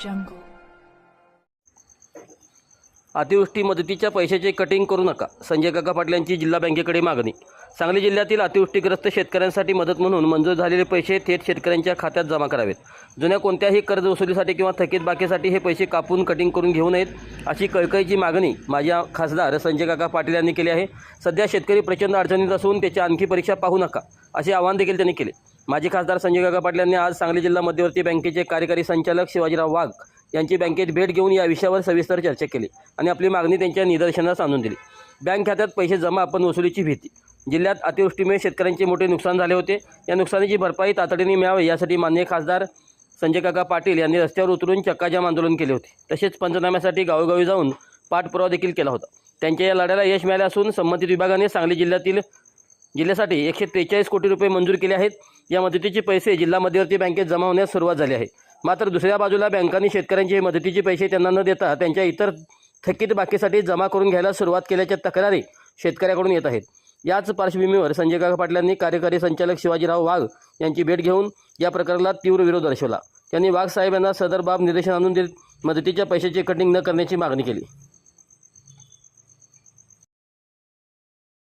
jungle. अतिवृष्टी मदतीच्या पैशाचे कटिंग करू नका. संजय काका पाटील यांची जिल्हा बँकेकडे मागणी. सांगली जिल्ह्यातील अतिवृष्टीग्रस्त शेतकऱ्यांसाठी मदत म्हणून मंजूर झालेले पैसे थेट शेतकऱ्यांच्या खात्यात जमा करावेत. जुन्या कोणत्याही कर्ज वसुलीसाठी किंवा थकीत बाकीसाठी हे पैसे कापून कटिंग करून घेऊ नयेत, अशी कळकळीची मागणी माजी खासदार संजय काका पाटील यांनी केली आहे. सध्या शेतकरी प्रचंड अडचणीत असून त्याची आणखी परीक्षा पाहू नका, असे आवाहन देखील त्यांनी केले. माजी खासदार संजय काका पाटील यांनी आज सांगली जिल्हा मध्यवर्ती बँकेचे कार्यकारी संचालक शिवाजीराव वाघ यांची बँकेत भेट घेऊन या विषयावर सविस्तर चर्चा केली आणि आपली मागणी त्यांच्या निदर्शनास आणून दिली. बँक खात्यात पैसे जमा पण वसुलीची भीती. जिल्ह्यात अतिवृष्टीमुळे शेतकऱ्यांचे मोठे नुकसान झाले होते. या नुकसानीची भरपाई तातडीने मिळावी यासाठी माननीय खासदार संजय काका पाटील यांनी रस्त्यावर उतरून चक्काजाम आंदोलन केले होते. तसेच पंचनाम्यासाठी गावोगावी जाऊन पाठपुरावा देखील केला होता. त्यांच्या या लढ्याला यश मिळाले असून संबंधित विभागाने सांगली जिल्ह्यासाठी 143 कोटी रुपये मंजूर केले आहेत. या मदतीचे पैसे जिल्हा मध्यवर्ती बँकेत जमा होण्यास सुरुवात झाली आहे. मात्र दुसऱ्या बाजूला बँकांनी शेतकऱ्यांचे मदतीचे पैसे त्यांना न देता त्यांच्या इतर थकीत बाकीसाठी जमा करून घ्यायला सुरुवात केल्याच्या तक्रारी शेतकऱ्याकडून येत आहेत. याच पार्श्वभूमीवर संजय काका पाटलांनी कार्यकारी संचालक शिवाजीराव वाघ यांची भेट घेऊन या प्रकरणाला तीव्र विरोध दर्शवला. त्यांनी वाघ साहेब यांना सदर बाब निदर्शन आणून देत मदतीच्या पैशाचे कटिंग न करण्याची मागणी केली.